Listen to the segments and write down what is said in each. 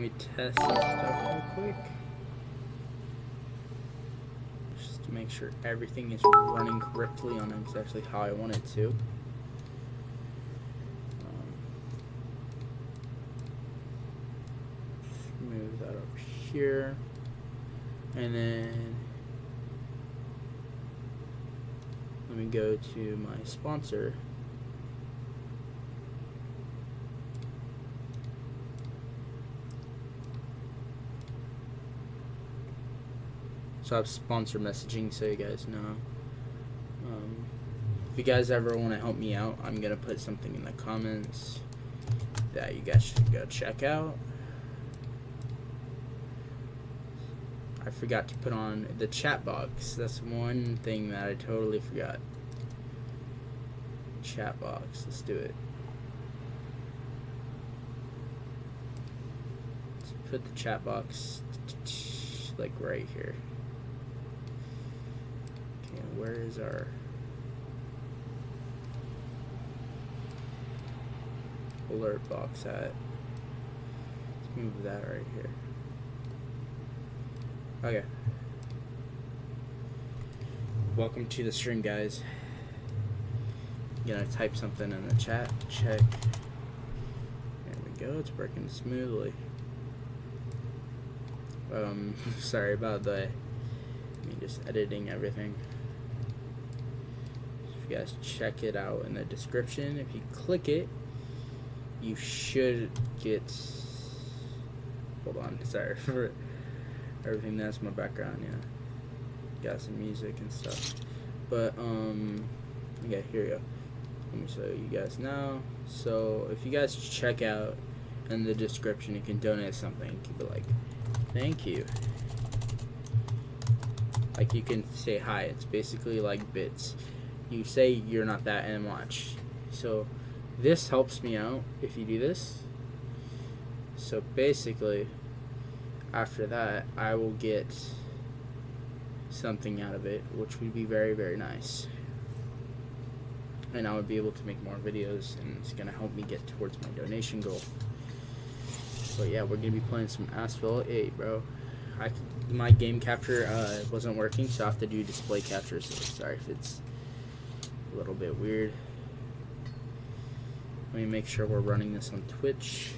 me test some stuff real quick. Just to make sure everything is running correctly on exactly how I want it to. Move that over here. And then let me go to my sponsor. So I have sponsor messaging, so you guys know. If you guys ever want to help me out, I'm going to put something in the comments that you guys should go check out. I forgot to put on the chat box. That's one thing that I totally forgot. Chat box. Let's do it. Let's put the chat box like right here. Okay, where is our alert box at? Let's move that right here. Okay. Welcome to the stream, guys. I'm gonna type something in the chat. Check. There we go. It's working smoothly. Sorry about me just editing everything. If you guys check it out in the description, if you click it, you should get. Hold on. Sorry for everything. That's my background. Yeah, got some music and stuff. But okay, here we go. Let me show you guys now. So if you guys check out in the description, you can donate something. Keep it like, thank you. Like you can say hi. It's basically like bits. You say you're not that and watch. So this helps me out if you do this. So basically, after that, I will get something out of it, which would be very, very nice. And I would be able to make more videos, and it's going to help me get towards my donation goal. But yeah, we're going to be playing some Asphalt 8, bro. My game capture wasn't working, so I have to do display capture, so sorry if it's a little bit weird. Let me make sure we're running this on Twitch.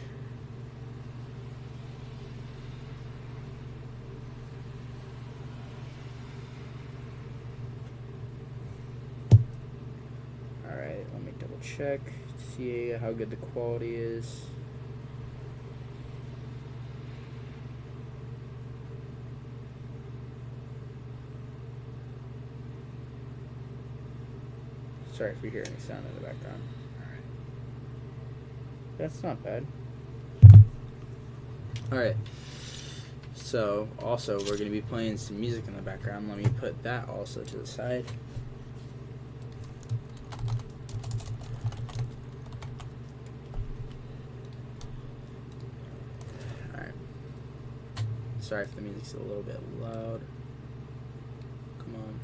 Alright, let me double check, see how good the quality is. Sorry if you hear any sound in the background. Alright. That's not bad. Alright. So, also, we're going to be playing some music in the background. Let me put that also to the side. Alright. Sorry if the music's a little bit loud. Come on.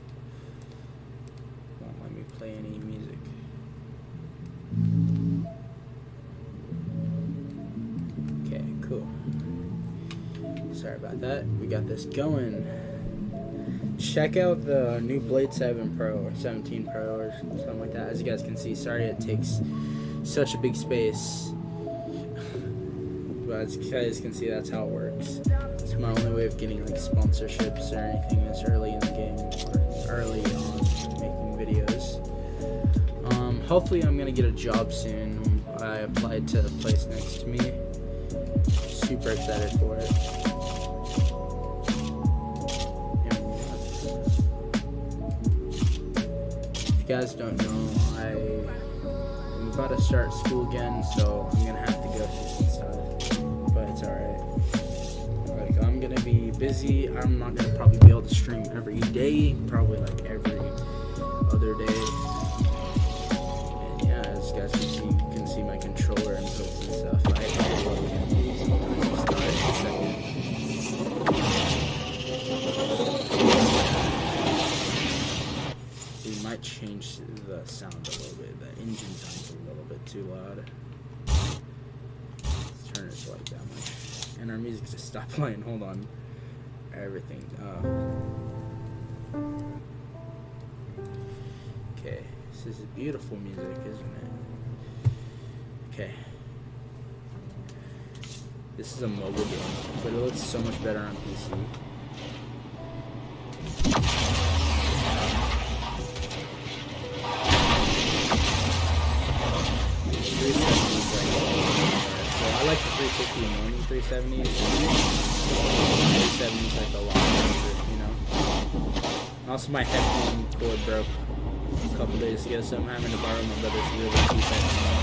Won't let me play any music. Okay, cool. Sorry about that. We got this going. Check out the new Blade 7 Pro or 17 Pro or something like that. As you guys can see, sorry it takes such a big space. But as you guys can see, that's how it works. It's my only way of getting like sponsorships or anything this early in the game or early on making videos. Hopefully I'm gonna get a job soon. I applied to a place next to me. Super excited for it. If you guys don't know, I'm about to start school again, so I'm gonna have to go through some stuff. But it's alright. Like I'm gonna be busy. I'm not gonna probably be able to stream every day. Probably like every other day. You guys can see my controller and builds and stuff. I we might change the sound a little bit. The engine sounds a little bit too loud. Let's turn it to like that much. And our music just stopped playing. Hold on. Everything. Okay. This is beautiful music, isn't it? Okay. This is a mobile game, but it looks so much better on PC. I like the 360 more than 370s. 370s like a lot faster, you know. Also, my headphone cord broke a couple days ago, so I'm having to borrow my brother's really cheap headphones.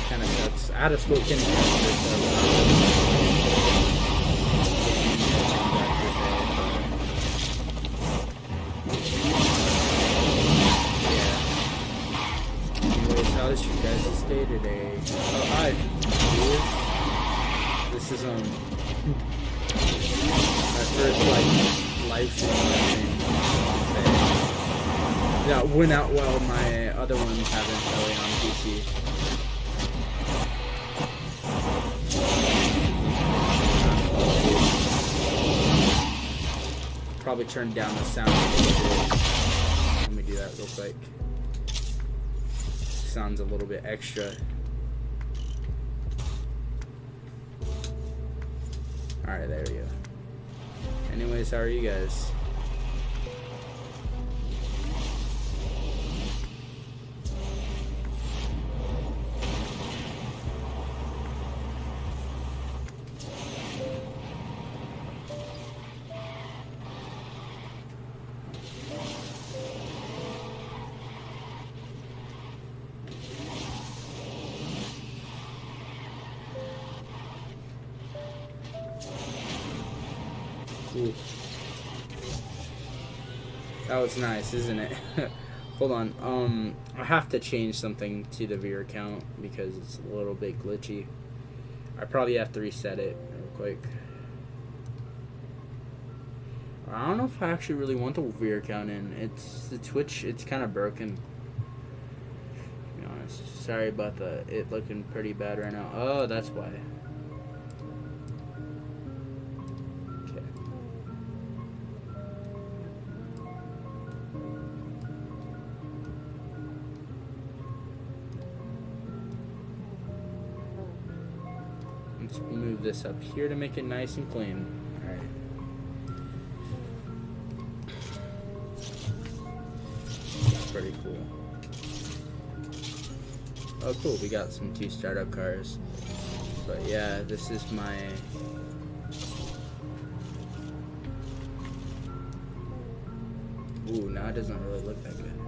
Kind of sucks. Out of school kindergarten, how's your guys' day today? Oh, hi. This is my first live stream. Yeah, went out while my other ones haven't really on PC. Probably turn down the sound a little bit. Let me do that real quick. Sounds a little bit extra. Alright, there we go. Anyways, how are you guys? Ooh. That was nice, isn't it? Hold on. I have to change something to the viewer count because it's a little bit glitchy. I probably have to reset it real quick. I don't know if I actually really want the viewer count in. It's the Twitch. It's kind of broken. To be honest. Sorry about it looking pretty bad right now. Oh, that's why. Let's move this up here to make it nice and clean. Alright. That's pretty cool. Oh cool, we got some 2 startup cars. But yeah, this is my... Ooh, now it doesn't really look that good.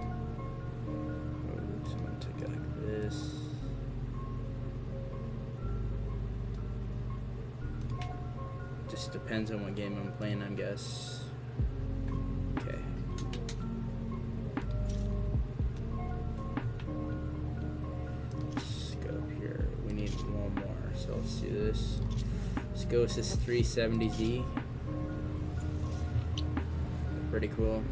Ooh, so I'm gonna take it like this. Just depends on what game I'm playing, I guess. Okay. Let's go here. We need one more, so let's do this. Let's go with this 370Z. Pretty cool.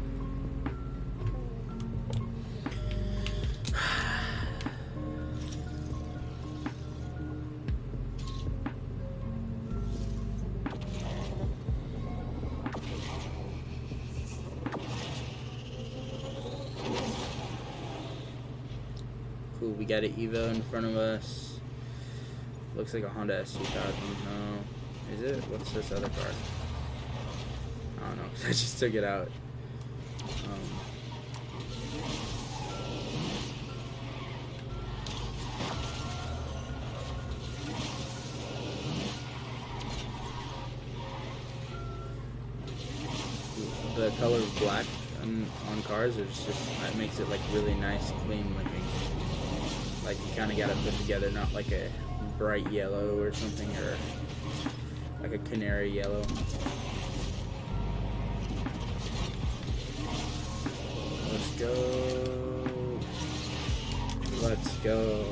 Cool, we got an Evo in front of us. Looks like a Honda S2000. No. Is it? What's this other car? I don't know, because I just took it out. The color of black on cars is just, that makes it like really nice, clean looking. Like you kind of got to put together, not like a bright yellow or something, or like a canary yellow. Let's go. Let's go.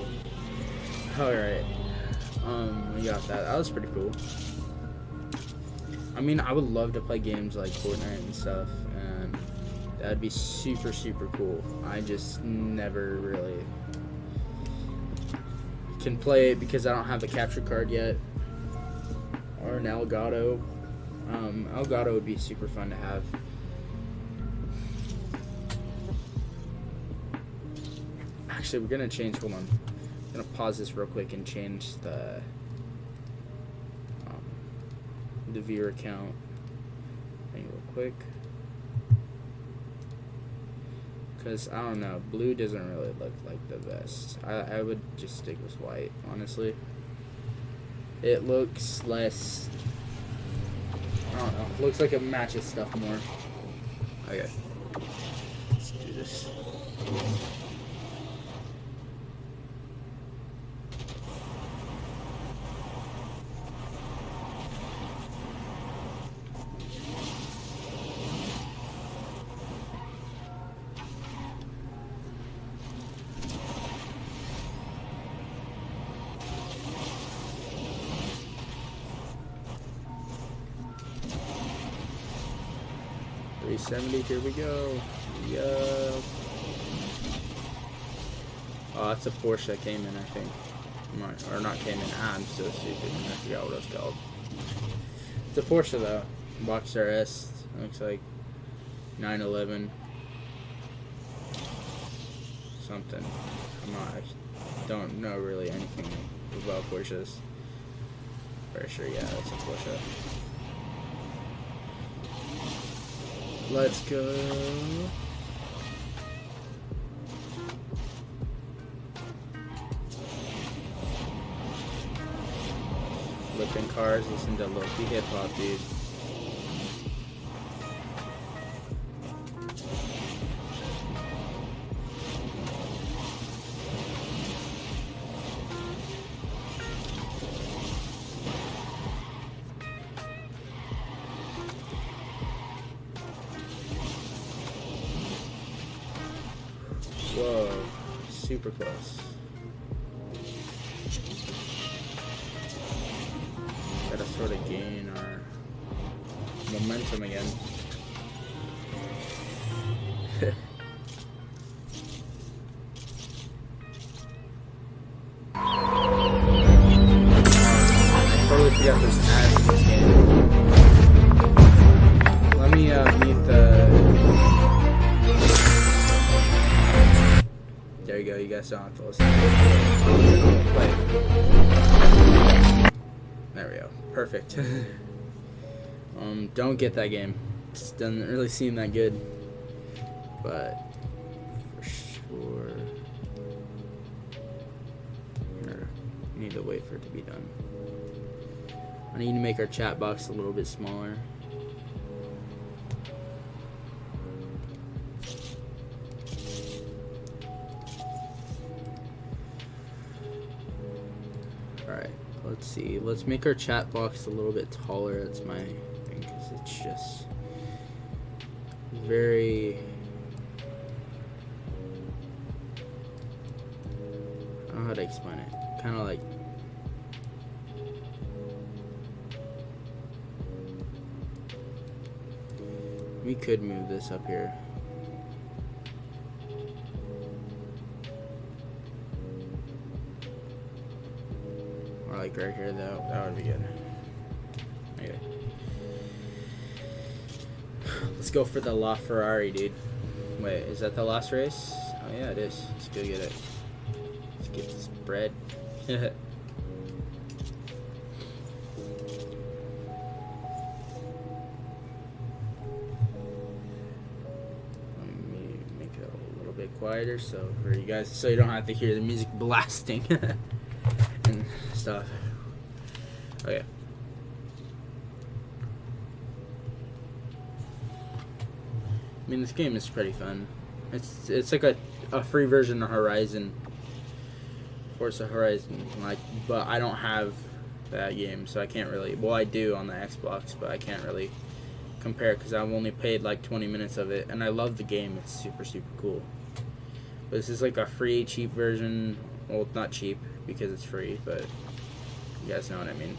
Alright. We got that. That was pretty cool. I mean, I would love to play games like Fortnite and stuff, and that'd be super, super cool. I just never really can play it because I don't have the capture card yet. or an Elgato. Elgato would be super fun to have. Actually, we're gonna change. Hold on. I'm gonna pause this real quick and change the viewer count thing real quick. Because I don't know, blue doesn't really look like the best. I would just stick with white, honestly. It looks less. I don't know. Looks like it matches stuff more. Okay. Let's do this. $370, here we go. Yeah. Oh, that's a Porsche that came in, I think. Or not came in. I'm so stupid. I forgot what it was called. It's a Porsche though. Boxster S. Looks like 911. Something. I don't know really anything about Porsches. Very sure, yeah, that's a Porsche. Let's go. Flipping cars, listen to low-key hip-hop, dude. Whoa, super close. Gotta sort of gain our momentum again. I totally forgot there's ads in this game. Let me mute the... There you go, you guys don't have to listen. There we go. Perfect. Don't get that game. It doesn't really seem that good. But for sure we need to wait for it to be done. I need to make our chat box a little bit smaller. Alright, let's see. Let's make our chat box a little bit taller. That's my thing, because it's just very... I don't know how to explain it. Kind of like... We could move this up here. Or like right here, though. That would be good. Okay. Let's go for the LaFerrari, dude. Wait, is that the last race? Oh yeah, it is. Let's go get it. Let's get this bread. Let me make it a little bit quieter so for you guys, so you don't have to hear the music blasting and stuff. Okay. I mean, this game is pretty fun. It's like a free version of Horizon, Forza Horizon. Like, but I don't have that game, so I can't really. Well, I do on the Xbox, but I can't really compare because I've only played like 20 minutes of it, and I love the game. It's super cool. But this is like a free, cheap version. Well, not cheap because it's free, but you guys know what I mean.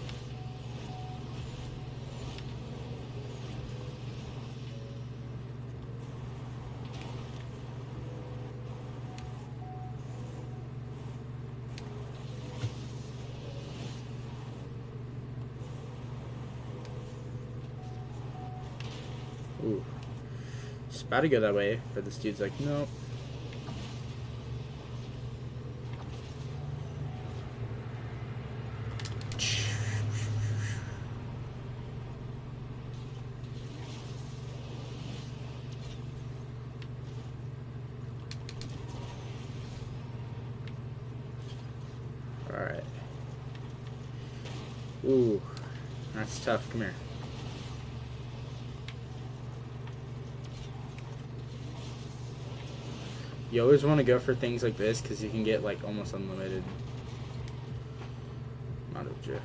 about to go that way, but this dude's like, nope. Alright. Ooh, that's tough. Come here. You always want to go for things like this because you can get like almost unlimited amount of drift.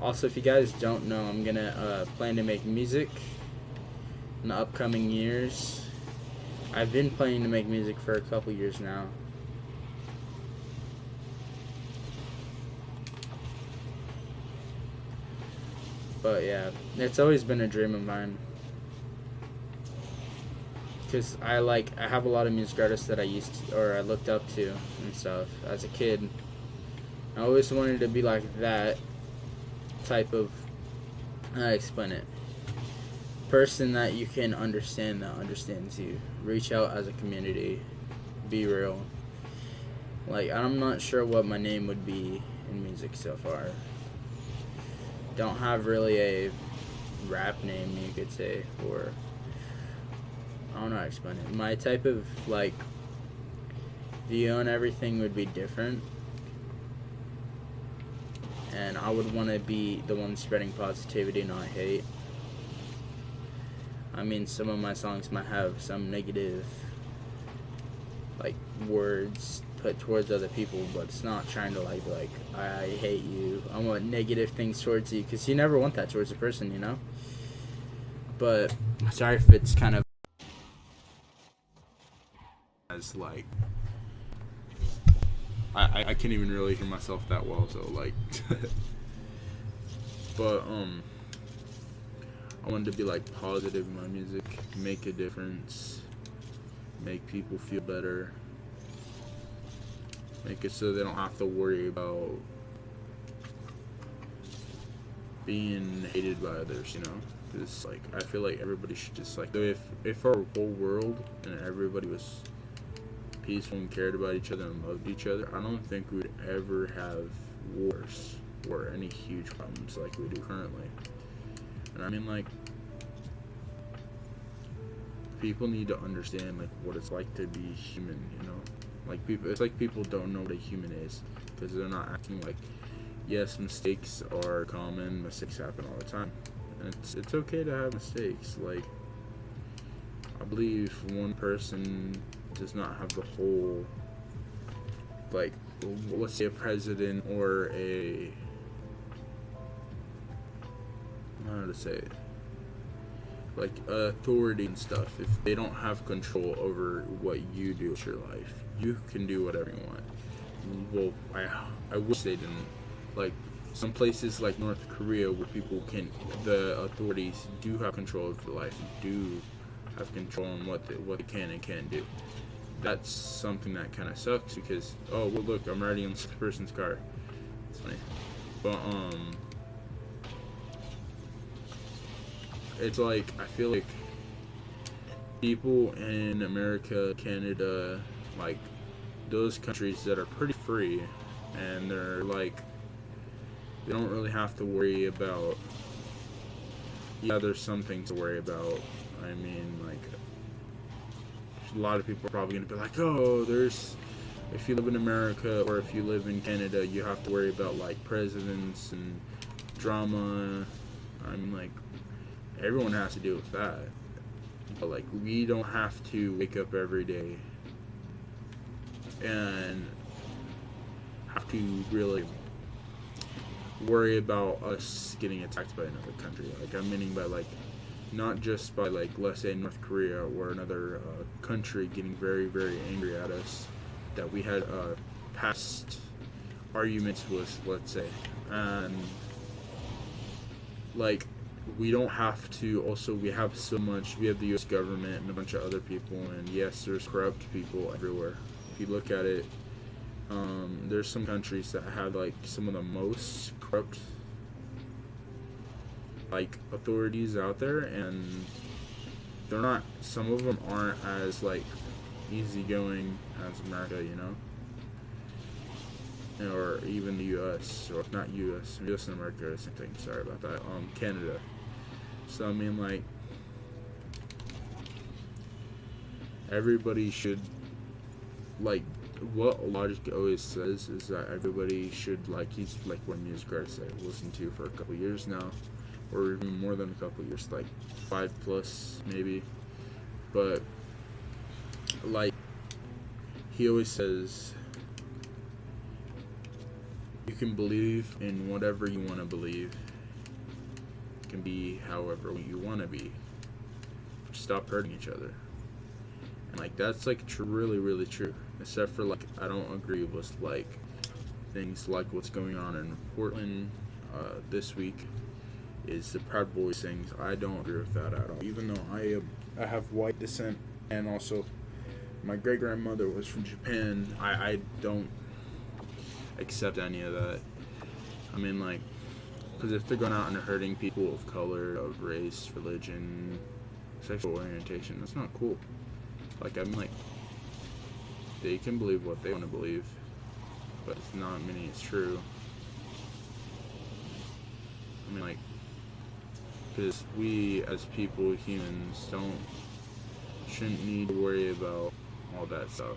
Also, if you guys don't know, I'm gonna plan to make music in the upcoming years. I've been planning to make music for a couple years now. But yeah, it's always been a dream of mine. Because I have a lot of music artists that I looked up to and stuff as a kid. I always wanted to be like that type of, how do I explain it? Person that you can understand, that understands you. Reach out as a community. Be real. Like, I'm not sure what my name would be in music so far. Don't have really a rap name, you could say, or I don't know how to explain it. My type of like view on everything would be different, and I would want to be the one spreading positivity, not hate. I mean, some of my songs might have some negative like words put towards other people, but it's not trying to like I hate you, I want negative things towards you, because you never want that towards a person, you know. But sorry if it's kind of as like I can't even really hear myself that well, so like but I wanted to be like positive in my music, make a difference, make people feel better, make it so they don't have to worry about being hated by others, you know. Because like I feel like everybody should just like, if our whole world and everybody was peaceful and cared about each other and loved each other, I don't think we would ever have wars or any huge problems like we do currently. And I mean, like, people need to understand like what it's like to be human, you know. Like, it's like people don't know what a human is because they're not acting like, yes, mistakes are common, mistakes happen all the time, and it's okay to have mistakes. Like, I believe one person does not have the whole, like, let's say a president or a, how to say it, like authority and stuff. If they don't have control over what you do with your life, you can do whatever you want. Well, I wish they didn't. Like, some places like North Korea where the authorities do have control of their life, do have control on what they can and can't do. That's something that kind of sucks because, oh, well, look, I'm riding on this person's car. It's funny. But, it's like, I feel like people in America, Canada, like, those countries that are pretty free, and they're like, they don't really have to worry about, yeah, there's some things to worry about. I mean, like, a lot of people are probably going to be like, oh, if you live in America or if you live in Canada, you have to worry about, like, presidents and drama. I mean, like, everyone has to deal with that. But, like, we don't have to wake up every day and have to really worry about us getting attacked by another country. Like, I'm meaning by, like, not just by, like, let's say North Korea or another country getting very, very angry at us, that we had past arguments with, let's say. And, like, we don't have to, also, we have the US government and a bunch of other people, and yes, there's corrupt people everywhere. If you look at it, there's some countries that have, like, some of the most corrupt like authorities out there, and they're not. Some of them aren't as like easygoing as America, or even the U.S. or not U.S. and America, same thing. Sorry about that. Canada. So I mean, like, everybody should, like, what logic always says is that everybody should, like, he's like one music artist I've listened to for a couple years now, or even more than a couple years, like 5+ maybe. But like, he always says, you can believe in whatever you want to believe. It can be however you want to be. Stop hurting each other. And like, that's like really, really true. Except for, like, I don't agree with like things like what's going on in Portland this week is the Proud Boys things. I don't agree with that at all. Even though I have white descent, and also my great grandmother was from Japan, I don't accept any of that. I mean, like, because if they're going out and hurting people of color, of race, religion, sexual orientation, that's not cool. Like, I mean, like, they can believe what they want to believe, but it's not meaning it's true. I mean, like, because we as people, humans, shouldn't need to worry about all that stuff,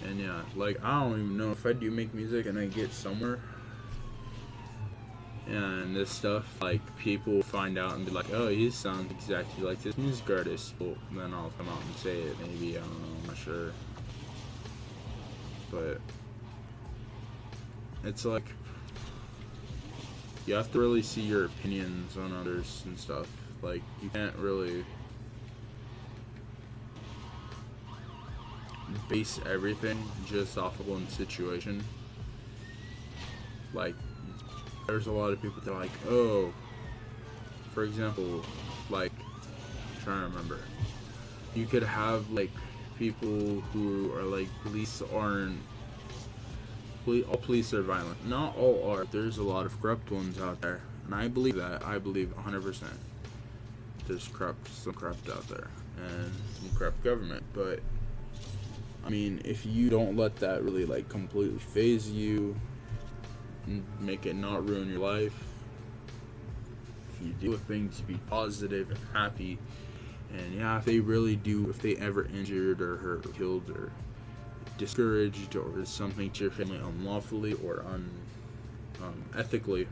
And yeah, like, I don't even know if I do make music and I get somewhere and this stuff, like, people find out and be like, oh, he sounds exactly like this music artist. Well, then I'll come out and say it, maybe, I don't know, I'm not sure. But it's like, you have to really see your opinions on others and stuff. Like, you can't really base everything just off of one situation. Like, there's a lot of people that are like, oh, for example, like, I'm trying to remember, you could have, like, people who are like, all police are violent. Not all are. There's a lot of corrupt ones out there, and I believe that. I believe 100%. There's some corrupt out there, and some corrupt government. But I mean, if you don't let that really, like, completely phase you, and make it not ruin your life, if you deal with things to be positive and happy, and yeah, if they ever injured or hurt or killed or discouraged or something to your family unlawfully or ethically,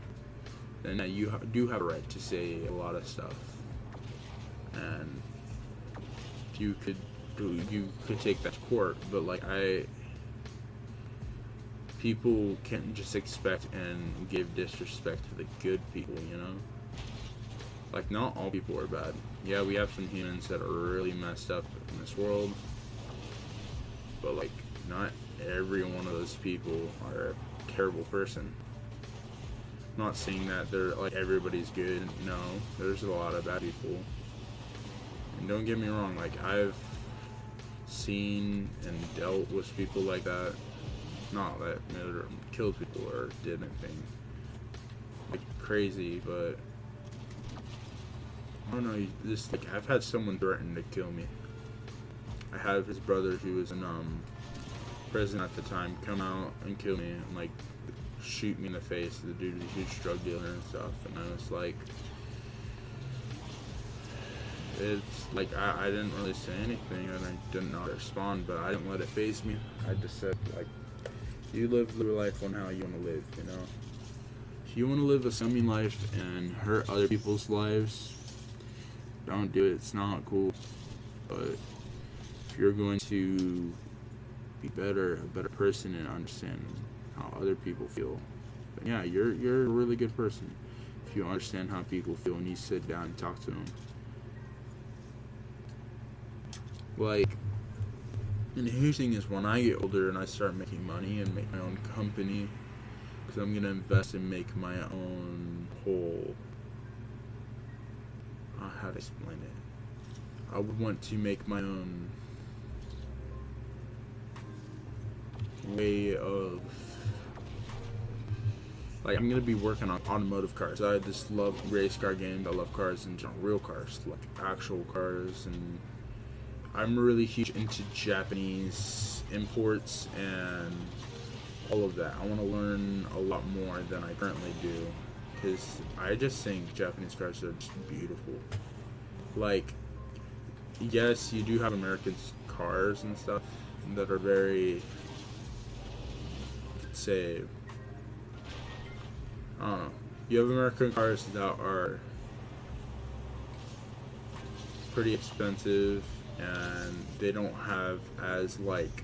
then you do have a right to say a lot of stuff, and you could take that to court. But like, people can't just expect and give disrespect to the good people, Like, not all people are bad. Yeah, we have some humans that are really messed up in this world, but like, not every one of those people are a terrible person. I'm not saying that they're like everybody's good. No, there's a lot of bad people. And don't get me wrong, like, I've seen and dealt with people like that. Not that killed people or did anything like crazy, but I don't know. Like, I've had someone threaten to kill me. I have his brother, who was in prison at the time, come out and kill me and like shoot me in the face. The dude was a huge drug dealer and stuff, and I was like, it's like, I didn't really say anything and I didn't know how to respond, but I didn't let it faze me. I just said, like, you live your life on how you want to live, If you want to live a semi life and hurt other people's lives, don't do it. It's not cool. But if you're going to be a better person and understand how other people feel, then yeah, you're a really good person if you understand how people feel and you sit down and talk to them. Like, and the huge thing is, when I get older and I start making money and make my own company, because I'm going to invest and make my own whole, how to explain it, I would want to make my own, way of, like, I'm gonna be working on automotive cars. I just love race car games. I love cars in general, real cars, like actual cars, and I'm really huge into Japanese imports and all of that. I want to learn a lot more than I currently do, because I just think Japanese cars are just beautiful. Like, yes, you do have American cars and stuff that are very, say, I don't know. You have American cars that are pretty expensive, and they don't have as, like,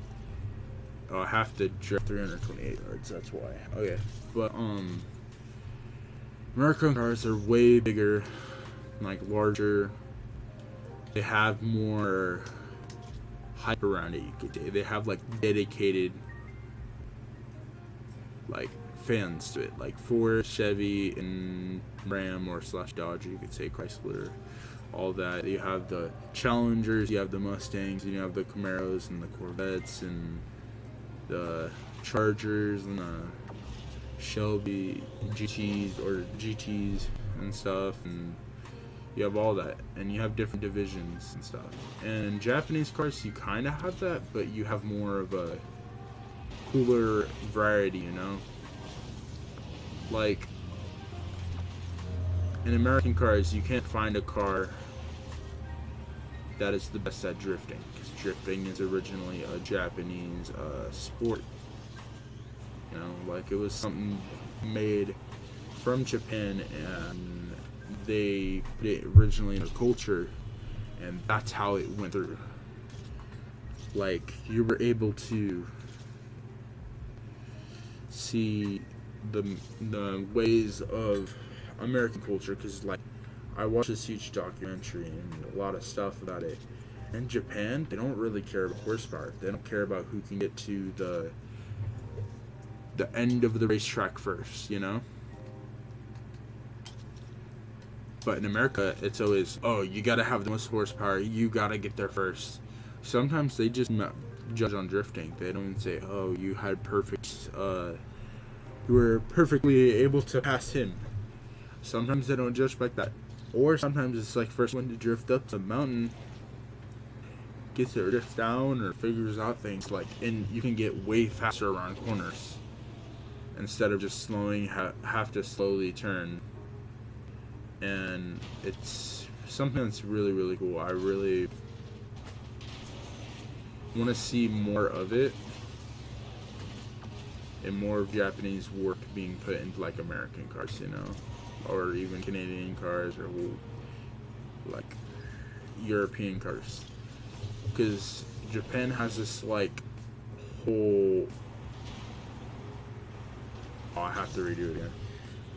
oh, I have to drive 328 yards, that's why. Okay. But, American cars are way bigger, like, larger. They have more hype around it, you could say. They have, like, dedicated, like, fans to it, like Ford, Chevy, and Ram or slash Dodge, you could say, Chrysler, all that. You have the Challengers, you have the Mustangs, and you have the Camaros and the Corvettes and the Chargers and the Shelby GTs and stuff, and you have all that, and you have different divisions and stuff. And in Japanese cars, you kind of have that, but you have more of a cooler variety, you know? Like, in American cars, you can't find a car that is the best at drifting, because drifting is originally a Japanese sport. You know, like, it was something made from Japan, and they put it originally in a culture, and that's how it went through. Like, you were able to see the ways of American culture, because, like, I watched this huge documentary and a lot of stuff about it. In Japan, they don't really care about horsepower. They don't care about who can get to the end of the racetrack first, you know? But in America, it's always, oh, you gotta have the most horsepower, you gotta get there first. Sometimes they just judge on drifting. They don't even say, oh, you had perfect, you were perfectly able to pass him. Sometimes they don't judge like that. Or sometimes it's like first one to drift up the mountain gets it drifts down or figures out things, like, and you can get way faster around corners instead of just slowing, have to slowly turn. And it's something that's really, really cool. I really want to see more of it, and more of Japanese work being put into, like, American cars, you know, or even Canadian cars, or like European cars, because Japan has this, like, whole, oh, I have to redo it again,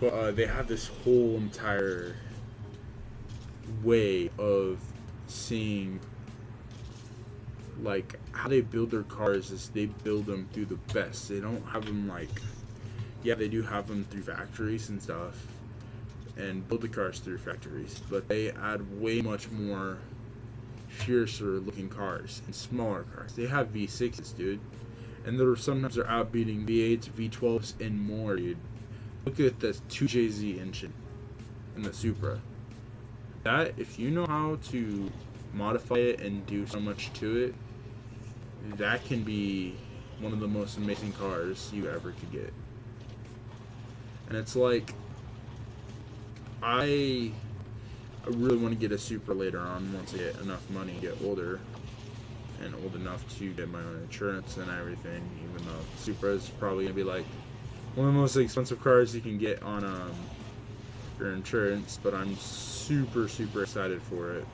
but they have this whole entire way of seeing, like, how they build their cars is they build them through the best. They don't have them, like, yeah, they do have them through factories and stuff, and build the cars through factories, but they add way much more fiercer looking cars and smaller cars. They have V6s, dude, and sometimes they're outbeating V8s, V12s, and more, dude. Look at the 2JZ engine in the Supra. That, if you know how to modify it and do so much to it, that can be one of the most amazing cars you ever could get. And it's like, I really want to get a Supra later on once I get enough money, get older, and old enough to get my own insurance and everything, even though Supra is probably going to be, like, one of the most expensive cars you can get on your insurance, but I'm super, super excited for it,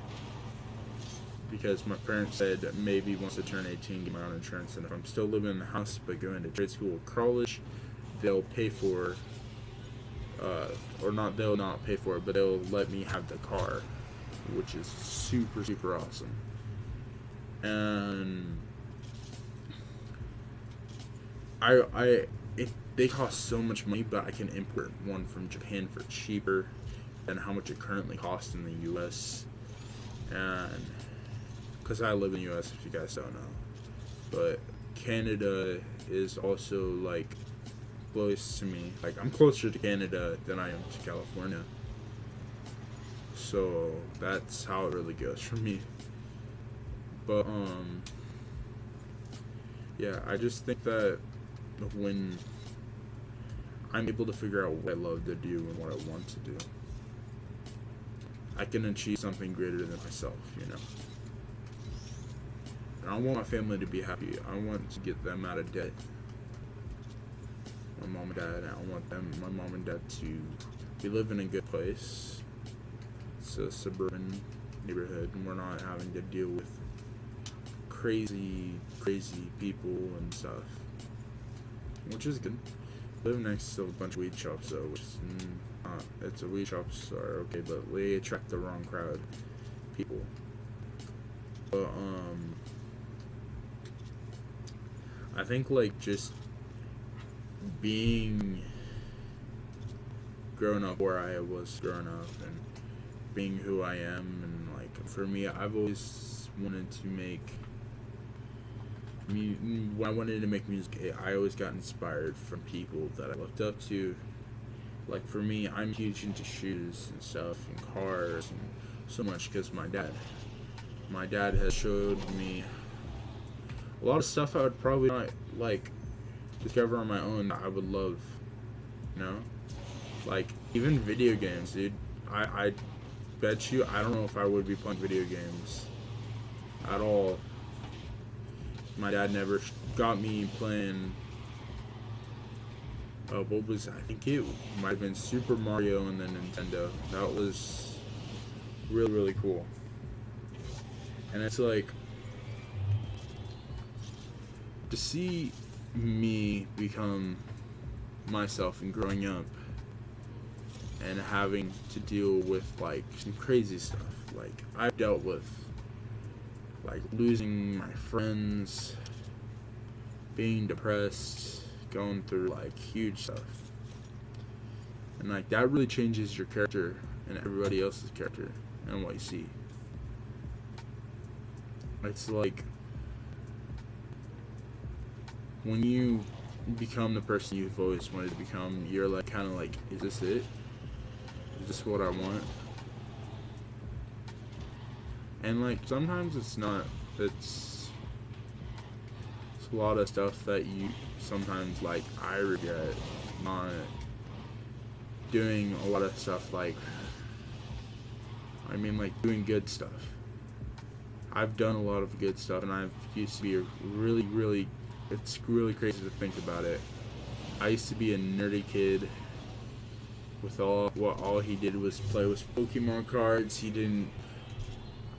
because my parents said that maybe once I turn 18, get my own insurance, and if I'm still living in the house but going to trade school or college, they'll pay for, or not, they'll not pay for it, but they'll let me have the car, which is super, super awesome. And they cost so much money, but I can import one from Japan for cheaper than how much it currently costs in the US. And because I live in the US, if you guys don't know, but Canada is also like close to me. Like I'm closer to Canada than I am to California. So that's how it really goes for me. But yeah, I just think that when I'm able to figure out what I love to do and what I want to do, I can achieve something greater than myself, you know. And I want my family to be happy. I want to get them out of debt. My mom and dad, I want my mom and dad to be living in a good place. It's a suburban neighborhood, and we're not having to deal with crazy people and stuff, which is good. I live next to a bunch of weed shops, though, which is it's a weed shops are okay, but they attract the wrong crowd, people. But I think like just being growing up where I was growing up and being who I am, and like for me, I've always wanted to make. When I wanted to make music, I always got inspired from people that I looked up to. Like for me, I'm huge into shoes and stuff and cars and so much because my dad has showed me a lot of stuff I would probably not like discover on my own that I would love, you know? Like even video games, dude. I bet you I don't know if I would be playing video games at all. My dad never got me playing. What was, I think it might have been Super Mario and then Nintendo. That was really cool. And it's like to see me become myself and growing up and having to deal with like some crazy stuff. Like I've dealt with like losing my friends, being depressed, going through like huge stuff. And like that really changes your character and everybody else's character and what you see. It's like when you become the person you've always wanted to become, you're like kind of like, is this it? Is this what I want? And like sometimes it's not. It's a lot of stuff that you sometimes like I regret not doing a lot of stuff like like doing good stuff. I've done a lot of good stuff and I've used to be a really it's really crazy to think about it. I used to be a nerdy kid with all he did was play with Pokemon cards. He didn't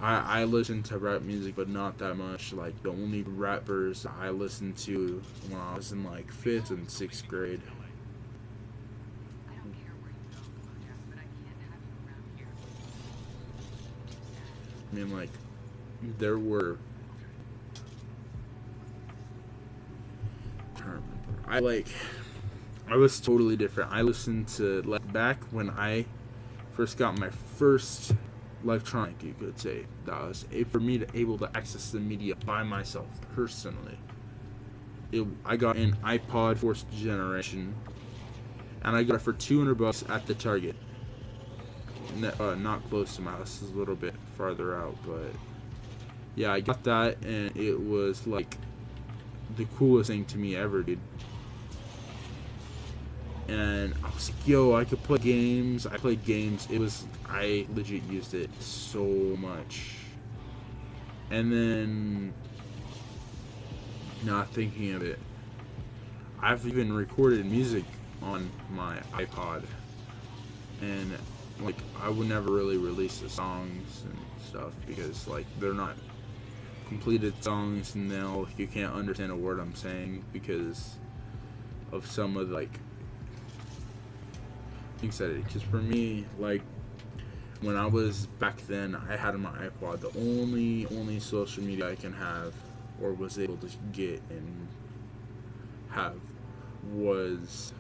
I listened to rap music, but not that much. Like, the only rappers I listened to when I was in, like, 5th and 6th grade. Like, there were... I was totally different. I listened to, like, back when I first got my first electronic, you could say, that was for me to able to access the media by myself personally. I got an iPod 4th generation, and I got it for $200 at the Target. Not close to my house, it's a little bit farther out, but yeah, I got that, and it was like the coolest thing to me ever, dude. And I was like, yo, I could play games. I played games. I legit used it so much. And then, not thinking of it, I've even recorded music on my iPod. And, like, I would never really release the songs and stuff because, like, they're not completed songs, and now you can't understand a word I'm saying because of some of, like, things that it just for me, like, when I was back then, I had on my iPod, the only social media I can have or was able to get and have was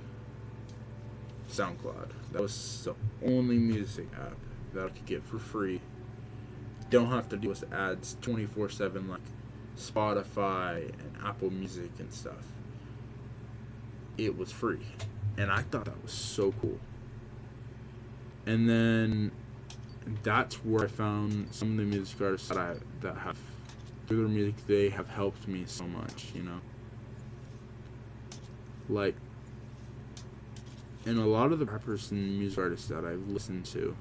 SoundCloud. That was the only music app that I could get for free. Don't have to deal with ads 24/7 like Spotify and Apple Music and stuff, it was free. And I thought that was so cool. And then that's where I found some of the music artists that have through their music, they have helped me so much, you know. Like, and a lot of the rappers and music artists that I've listened to,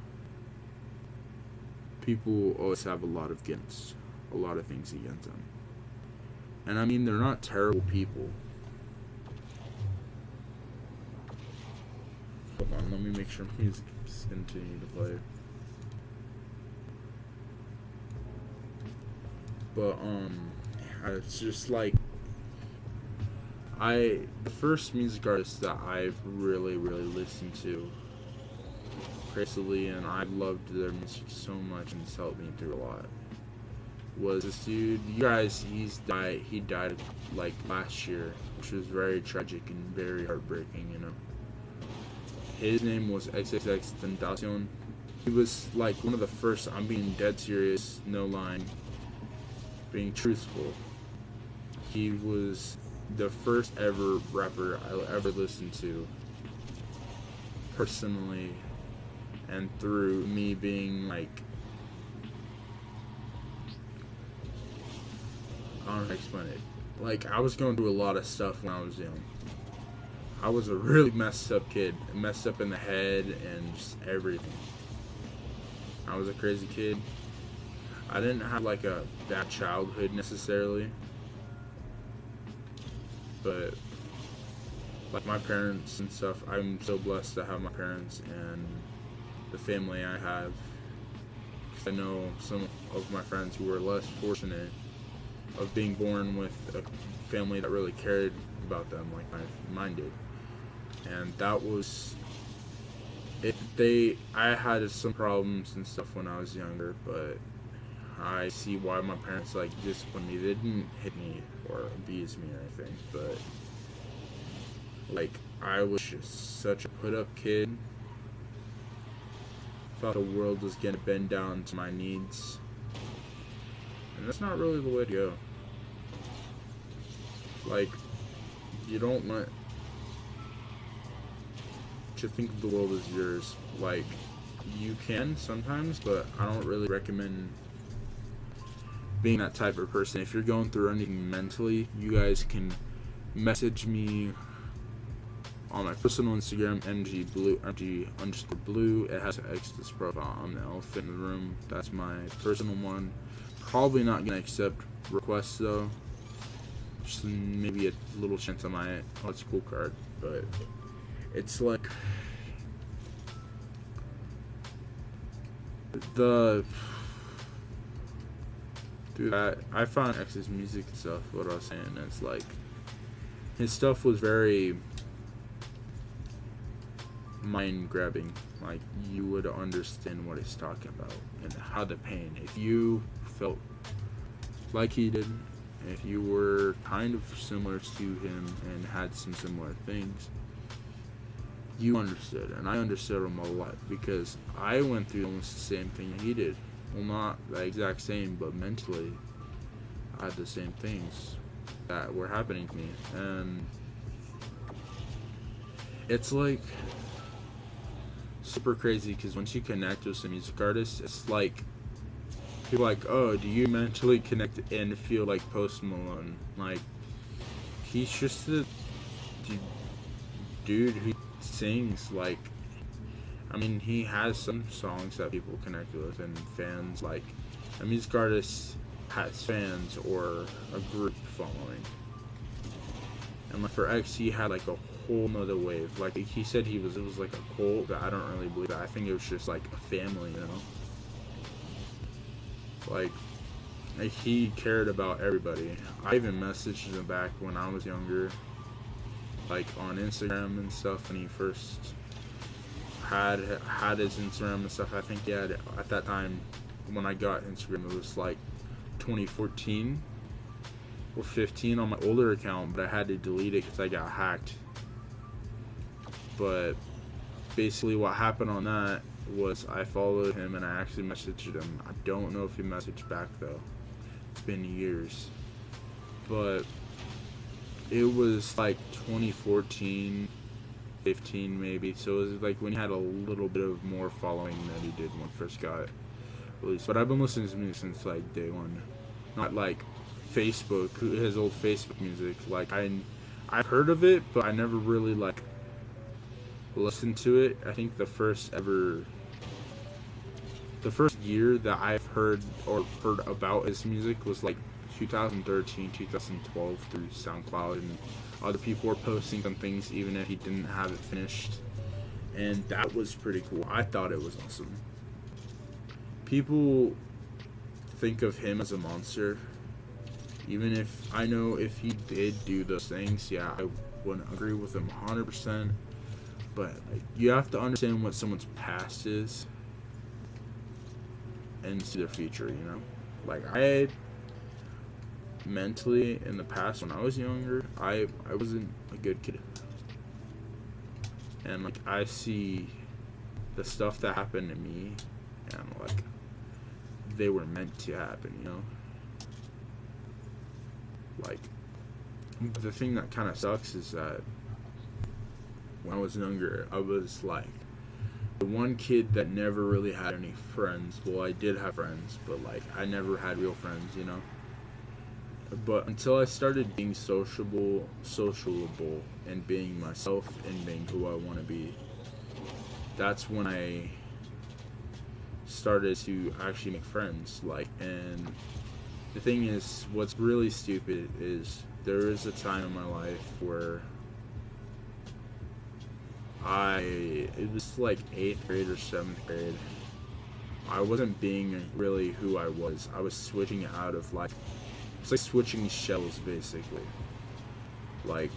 people always have a lot of things against them. And I mean, they're not terrible people. Hold on, let me make sure music is continuing to play. But it's just like the first music artist that I've really listened to crazily, and I loved their music so much and it's helped me through a lot, was this dude. You guys, he died like last year, which was very tragic and very heartbreaking, you know. His name was XXXTentacion. He was like one of the first, I'm being dead serious, no lying, being truthful. He was the first ever rapper I ever listened to personally, and through me being like, I don't know how to explain it. Like, I was going through a lot of stuff when I was young. I was a really messed up kid, messed up in the head and just everything. I was a crazy kid. I didn't have like a bad childhood necessarily, but like my parents and stuff, I'm so blessed to have my parents and the family I have. 'Cause I know some of my friends who were less fortunate of being born with a family that really cared about them like mine did. And that was it. I had some problems and stuff when I was younger, but I see why my parents like disciplined me. They didn't hit me or abuse me or anything, but like I was just such a put up kid. Thought the world was gonna bend down to my needs, and that's not really the way to go. Like, you don't want to think of the world as yours. Like, you can sometimes, but I don't really recommend being that type of person. If you're going through anything mentally, you guys can message me on my personal Instagram, mg_blue. It has an X's profile. I'm the elephant in the room. That's my personal one. Probably not gonna accept requests though. Just maybe a little chance I might. Oh, it's a cool card, but it's like I found X's music and stuff. What I was saying, it's like his stuff was very mind grabbing. Like, you would understand what he's talking about and how the pain. If you felt like he did, if you were kind of similar to him and had some similar things, you understood. And I understood him a lot because I went through almost the same thing he did. Well, not the exact same, but mentally I had the same things that were happening to me. And it's like super crazy because once you connect with some music artists, it's like people are like, oh, do you mentally connect and feel like Post Malone? Like, he's just a dude who sings. Like, I mean, he has some songs that people connect with and fans. Like, a music artist has fans or a group following. And like for X, he had like a whole nother wave. Like he said, it was like a cult, but I don't really believe that. I think it was just like a family, you know. Like he cared about everybody. I even messaged him back when I was younger, like on Instagram and stuff, when he first had his Instagram and stuff. I think he had, at that time when I got Instagram, it was like 2014 or 15 on my older account, but I had to delete it because I got hacked. But basically what happened on that was I followed him and I actually messaged him. I don't know if he messaged back though. It's been years. but it was like 2014, 15 maybe. So it was like when he had a little bit of more following than he did when he first got released. But I've been listening to music since like day one. Not like Facebook, his old Facebook music. Like I've heard of it, but I never really like listened to it. I think the first year that I've heard about his music was like 2013, 2012 through SoundCloud, and other people were posting some things even if he didn't have it finished, and that was pretty cool. I thought it was awesome. People think of him as a monster, even if I know if he did do those things, yeah, I wouldn't agree with him 100%, but like, you have to understand what someone's past is and see their future, you know? Like, I mentally, in the past, when I was younger, I wasn't a good kid. And, like, I see the stuff that happened to me, and, like, they were meant to happen, you know? Like, the thing that kind of sucks is that when I was younger, I was, like, the one kid that never really had any friends. Well, I did have friends, but like I never had real friends, you know. But until I started being sociable, and being myself and being who I want to be, that's when I started to actually make friends. Like, and the thing is, what's really stupid is there is a time in my life where it was like 8th grade or 7th grade. I wasn't being really who I was. I was switching out of like, it's like switching shells basically. Like,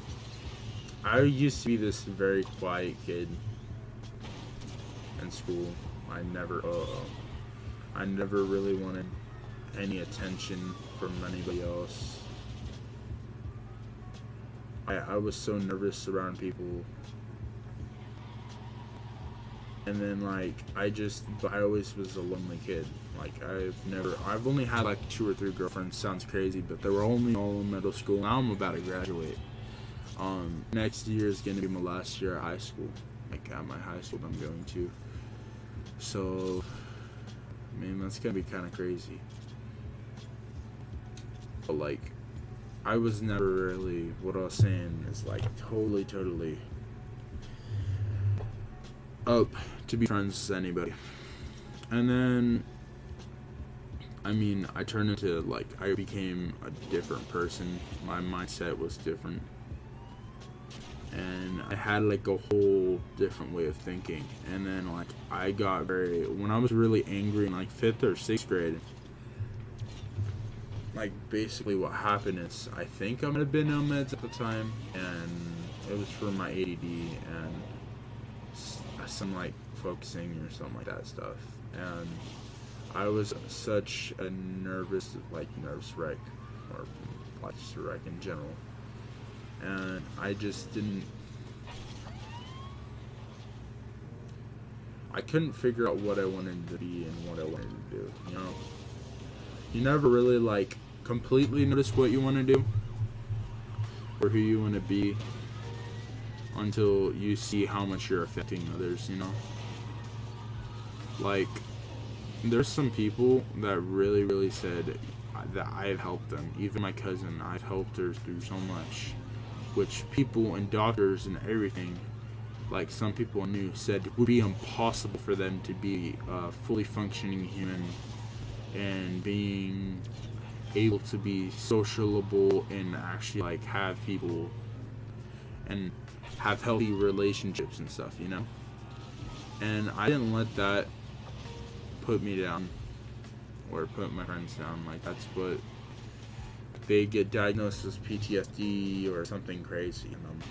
I used to be this very quiet kid in school. I never really wanted any attention from anybody else. I was so nervous around people. And then, like, I always was a lonely kid. Like, I've only had, like, 2 or 3 girlfriends. Sounds crazy, but they were only all in middle school. Now I'm about to graduate. Next year is going to be my last year at high school. Like, at my high school I'm going to. So, I mean, that's going to be kind of crazy. But, like, I was never really, what I was saying is, like, totally up to be friends with anybody. And then, I mean, I turned into, like, I became a different person. My mindset was different. And I had, like, a whole different way of thinking. And then, like, when I was really angry in, like, 5th or 6th grade, like, basically what happened is, I think I might have been on meds at the time, and it was for my ADD and some like focusing or something like that stuff, and I was such a nervous wreck, or like just a wreck in general, and I couldn't figure out what I wanted to be and what I wanted to do, you know. You never really like completely notice what you want to do or who you want to be until you see how much you're affecting others, you know? Like, there's some people that really said that I've helped them. Even my cousin, I've helped her through so much. Which people and doctors and everything, like some people I knew, said it would be impossible for them to be a fully functioning human and being able to be sociable and actually like have people and have healthy relationships and stuff, you know? And I didn't let that put me down or put my friends down. Like, that's what they get diagnosed as PTSD or something crazy, and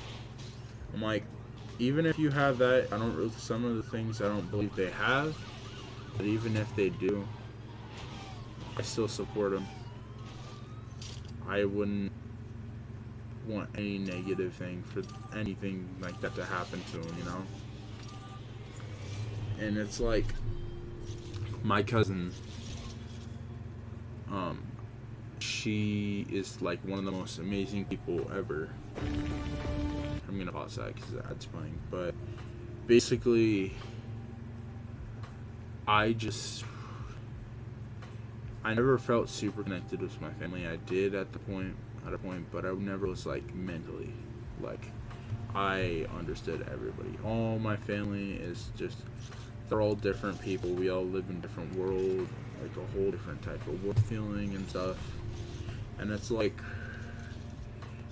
I'm like, even if you have that, some of the things I don't believe they have, but even if they do, I still support them. I wouldn't want any negative thing for anything like that to happen to him, you know? And it's like, my cousin, she is like one of the most amazing people ever. I'm gonna pause that because the ad's playing, but basically, I never felt super connected with my family. I did at a point, but I never was like mentally, like I understood everybody. All my family is just, they're all different people. We all live in different world, like a whole different type of world feeling and stuff. And it's like,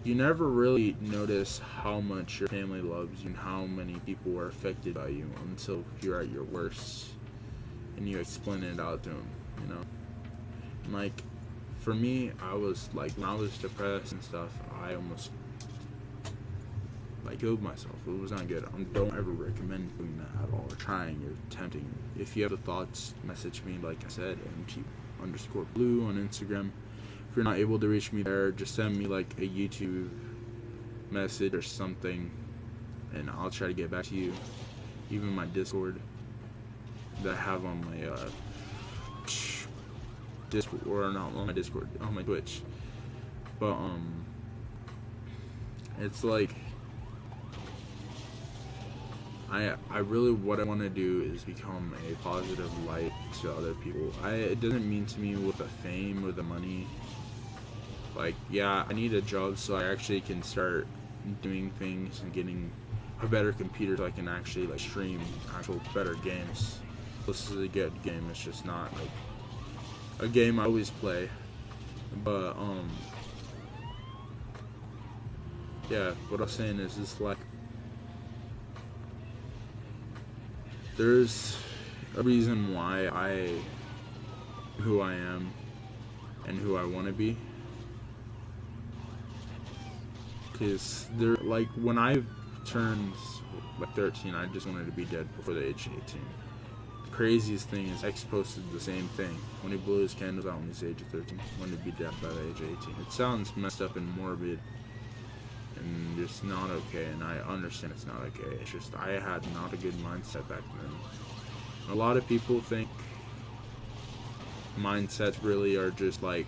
you never really notice how much your family loves you and how many people are affected by you until you're at your worst and you explain it out to them, you know? And like, for me, I was like, when I was depressed and stuff, I almost like killed myself. It was not good. Don't ever recommend doing that at all, or trying or attempting. If you have the thoughts, message me, like I said, MG_blue on Instagram. If you're not able to reach me there, just send me like a YouTube message or something, and I'll try to get back to you. Even my Discord that I have on my Discord, or not on my Discord, on my Twitch. But it's like, I really, what I want to do is become a positive light to other people. It doesn't mean to me with the fame or the money. Like, yeah, I need a job so I actually can start doing things and getting a better computer so I can actually like stream actual better games. This is a good game. It's just not like a game I always play. But yeah, what I'm saying is just like, there's a reason why who I am and who I want to be. Because they're like, when I turned like 13, I just wanted to be dead before the age of 18. The craziest thing is X posted the same thing when he blew his candles out when he was the age of 13. Wanted to be dead by the age of 18. It sounds messed up and morbid and just not okay, and I understand it's not okay. It's just I had not a good mindset back then. A lot of people think mindsets really are just like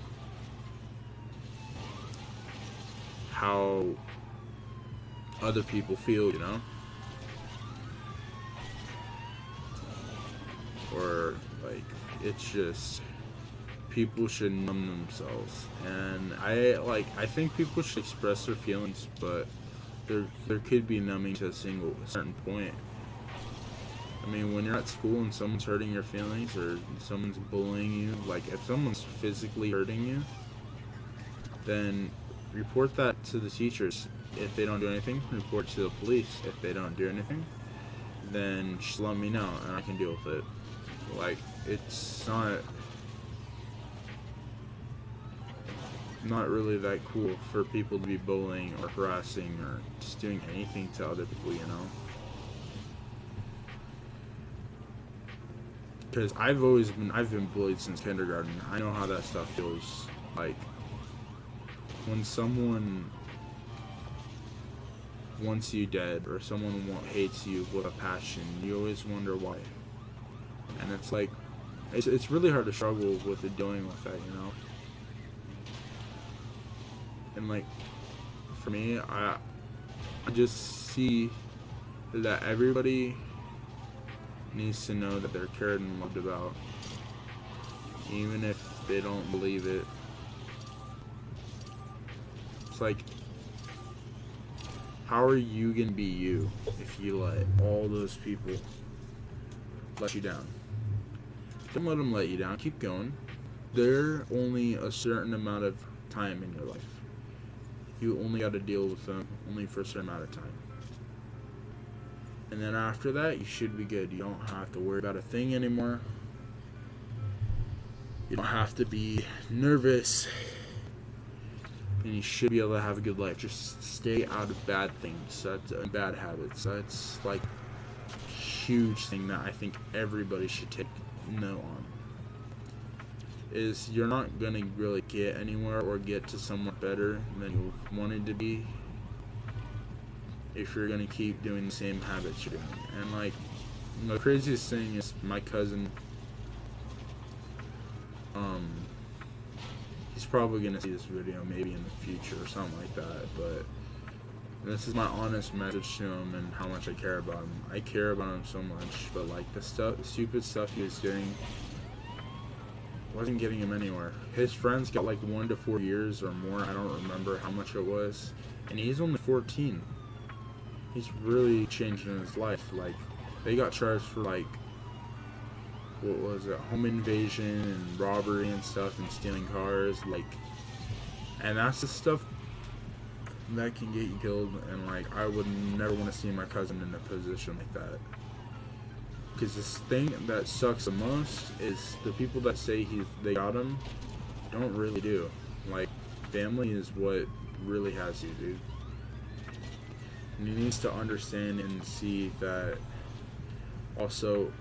how other people feel, you know? Or like, it's just, people should numb themselves, and I think people should express their feelings, but there could be numbing to a certain point. I mean, when you're at school and someone's hurting your feelings or someone's bullying you, like if someone's physically hurting you, then report that to the teachers. If they don't do anything, report to the police. If they don't do anything, then just let me know and I can deal with it. Like, it's not really that cool for people to be bullying or harassing or just doing anything to other people, you know? Because I've been bullied since kindergarten. I know how that stuff feels. Like, when someone wants you dead or someone hates you with a passion, you always wonder why. And it's like, it's really hard to struggle with dealing with that, you know? And like, for me, I just see that everybody needs to know that they're cared and loved about, even if they don't believe it. It's like, how are you gonna be you if you let all those people let you down? Don't let them let you down. Keep going. They're only a certain amount of time in your life. You only got to deal with them only for a certain amount of time. And then after that, you should be good. You don't have to worry about a thing anymore. You don't have to be nervous. And you should be able to have a good life. Just stay out of bad things, bad habits. That's like a huge thing that I think everybody should take note on. Is you're not gonna really get anywhere or get to somewhere better than you wanted to be if you're gonna keep doing the same habits you're doing. And like, the craziest thing is my cousin, he's probably gonna see this video maybe in the future or something like that, but this is my honest message to him and how much I care about him. I care about him so much, but like the stupid stuff he was doing wasn't getting him anywhere. His friends got like 1 to 4 years or more. I don't remember how much it was, and he's only 14. He's really changing his life. Like, they got charged for like, what was it, home invasion and robbery and stuff and stealing cars, like, and that's the stuff that can get you killed. And like, I would never want to see my cousin in a position like that, because this thing that sucks the most is the people that say they got him don't really do. Like, family is what really has you, dude. And he needs to understand and see that also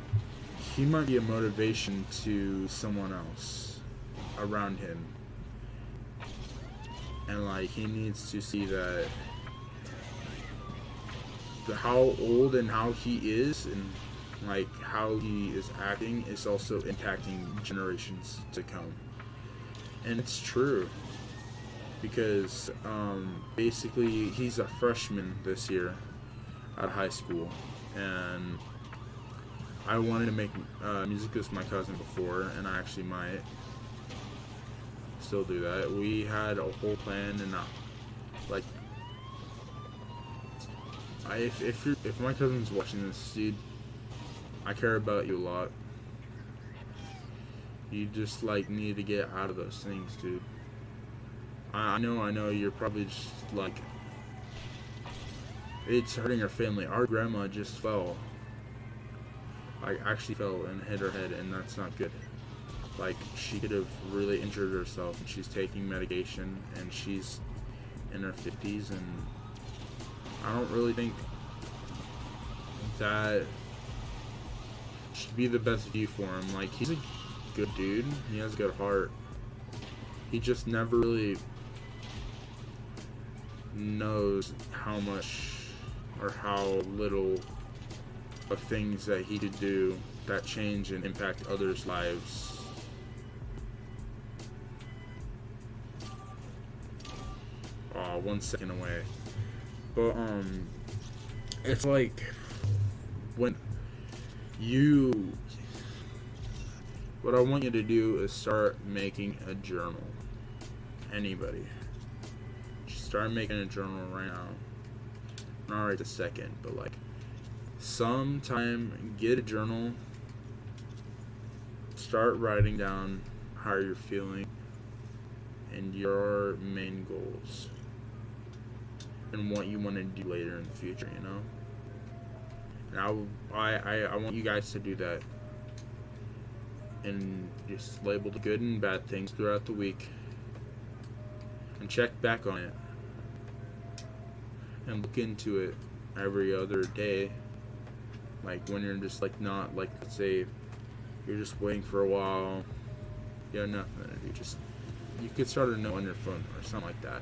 he might be a motivation to someone else around him. And like, he needs to see that how old and how he is and like how he is acting is also impacting generations to come. And it's true, because basically he's a freshman this year at high school, and I wanted to make music with my cousin before, and I actually might still do that. We had a whole plan, and like, if my cousin's watching this, dude, I care about you a lot. You just like need to get out of those things, dude. I know, you're probably just like, it's hurting our family. Our grandma just fell. Like, actually fell and hit her head, and that's not good. Like, she could have really injured herself, and she's taking medication, and she's in her 50s, and I don't really think that should be the best view for him. Like, he's a good dude. He has a good heart. He just never really knows how much or how little of things that he could do that change and impact others' lives. Oh, 1 second away. But it's like, when what I want you to do is start making a journal. Anybody, just start making a journal right now. Not right this second, but like, sometime get a journal, start writing down how you're feeling and your main goals and what you want to do later in the future, you know. And I want you guys to do that, and just label the good and bad things throughout the week, and check back on it, and look into it every other day. Like, when you're just like, not like, let's say you're just waiting for a while, you have nothing to do, just, you could start a note on your phone or something like that,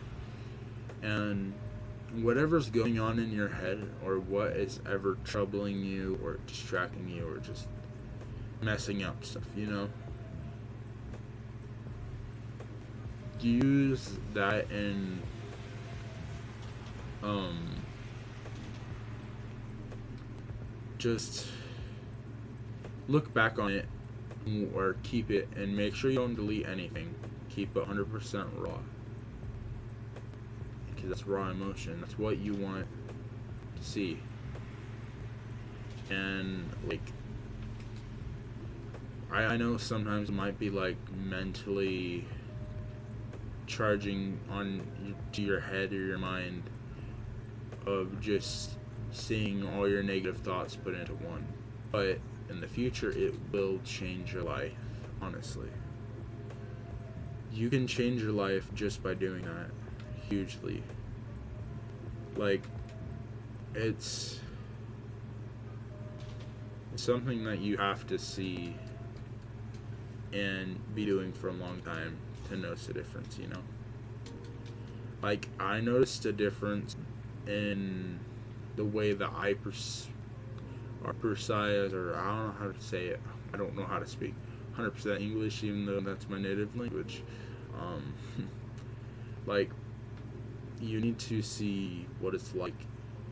and whatever's going on in your head, or what is ever troubling you or distracting you or just messing up stuff, you know, use that and just look back on it, or keep it, and make sure you don't delete anything. Keep it 100% raw, because that's raw emotion. That's what you want to see. And like, I know sometimes it might be like mentally charging on to your head or your mind of just seeing all your negative thoughts put into one, but in the future it will change your life. Honestly, you can change your life just by doing that, hugely. Like, it's something that you have to see and be doing for a long time to notice the difference, you know. Like, I noticed a difference in the way that I perceive, or I don't know how to say it. I don't know how to speak 100% English, even though that's my native language. Um, like, you need to see what it's like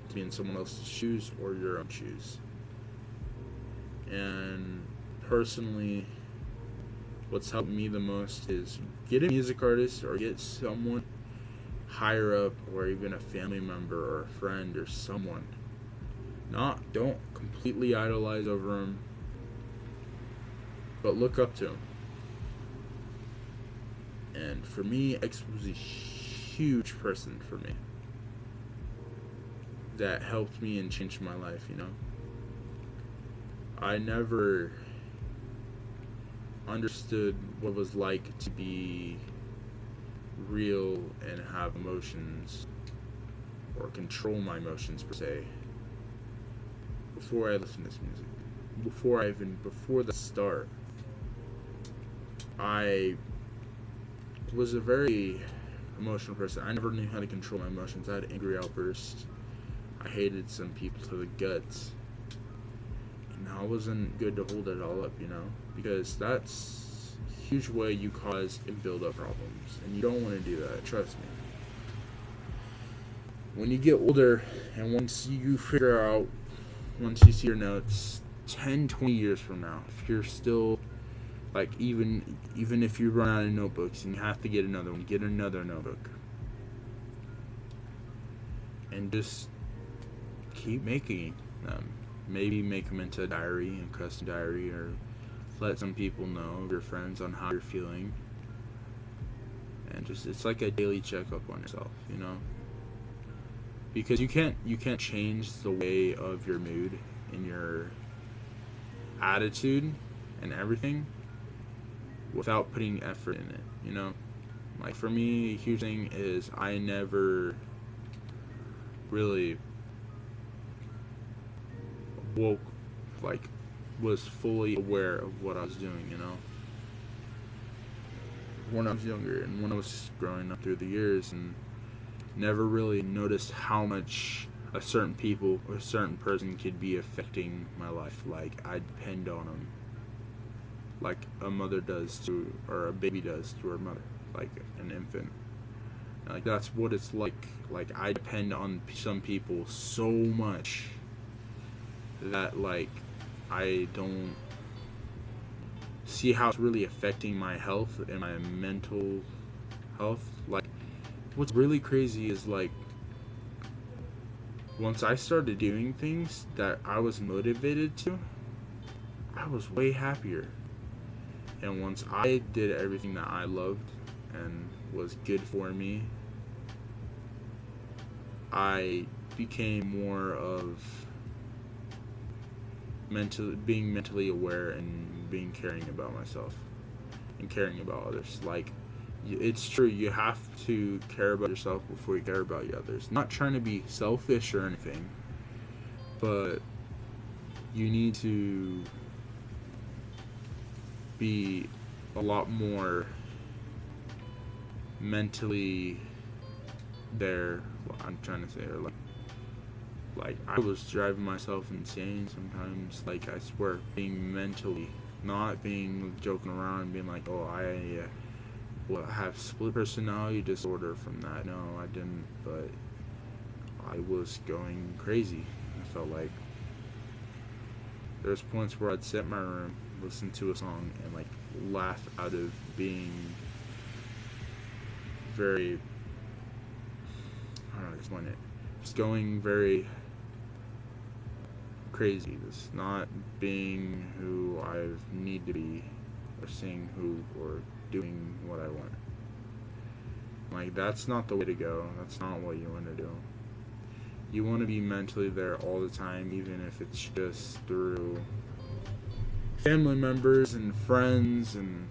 to be in someone else's shoes or your own shoes. And personally, what's helped me the most is get a music artist or get someone higher up, or even a family member or a friend or someone. Don't completely idolize over them, but look up to them. And for me, X was a huge person for me that helped me and changed my life, you know. I never understood what it was like to be real and have emotions, or control my emotions per se, before I listened to this music. Before the start, I was a very emotional person. I never knew how to control my emotions. I had angry outbursts. I hated some people to the guts. And I wasn't good to hold it all up, you know? Because that's a huge way you cause and build up problems. And you don't want to do that, trust me. When you get older, and once you figure out, once you see your notes, 10, 20 years from now, if you're still, like, even if you run out of notebooks and you have to get another one, get another notebook. And just keep making them. Maybe make them into a diary, a custom diary, or let some people know, your friends, on how you're feeling. And just, it's like a daily checkup on yourself, you know? Because you can't change the way of your mood and your attitude and everything without putting effort in it, you know? Like, for me, a huge thing is I never really was fully aware of what I was doing, you know? When I was younger and when I was growing up through the years, and never really noticed how much a certain people or a certain person could be affecting my life. Like, I depend on them, like a mother does to, or a baby does to her mother, like an infant. Like, that's what it's like. Like, I depend on some people so much that, like, I don't see how it's really affecting my health and my mental health. Like, what's really crazy is, like, once I started doing things that I was motivated to, I was way happier. And once I did everything that I loved and was good for me, I became more of being mentally aware and being caring about myself and caring about others. Like, it's true, you have to care about yourself before you care about the others. Not trying to be selfish or anything, but you need to be a lot more mentally there. Well, I'm trying to say, or like I was driving myself insane sometimes. Like, I swear, being mentally, not being joking around and being like, oh, I have split personality disorder from that. No, I didn't, but I was going crazy. I felt like there's points where I'd sit in my room, listen to a song, and, like, laugh out of being very, I don't know how to explain it, just going very crazy, just not being who I need to be, or seeing who, or doing what I want. Like, that's not the way to go. That's not what you want to do. You want to be mentally there all the time, even if it's just through family members and friends, and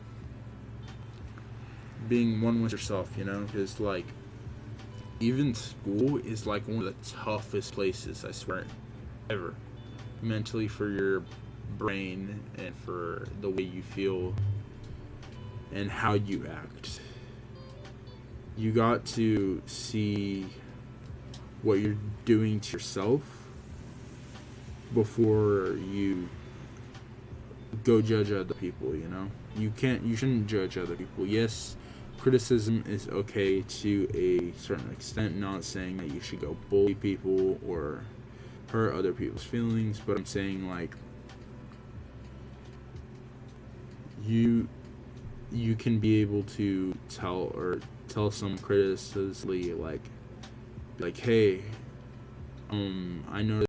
being one with yourself, you know? Because, like, even school is, like, one of the toughest places, I swear, ever. Mentally, for your brain and for the way you feel and how you act. You got to see what you're doing to yourself before you go judge other people, you know? You shouldn't judge other people. Yes, criticism is okay to a certain extent. Not saying that you should go bully people or hurt other people's feelings, but I'm saying like you can be able to tell some critically like hey, I know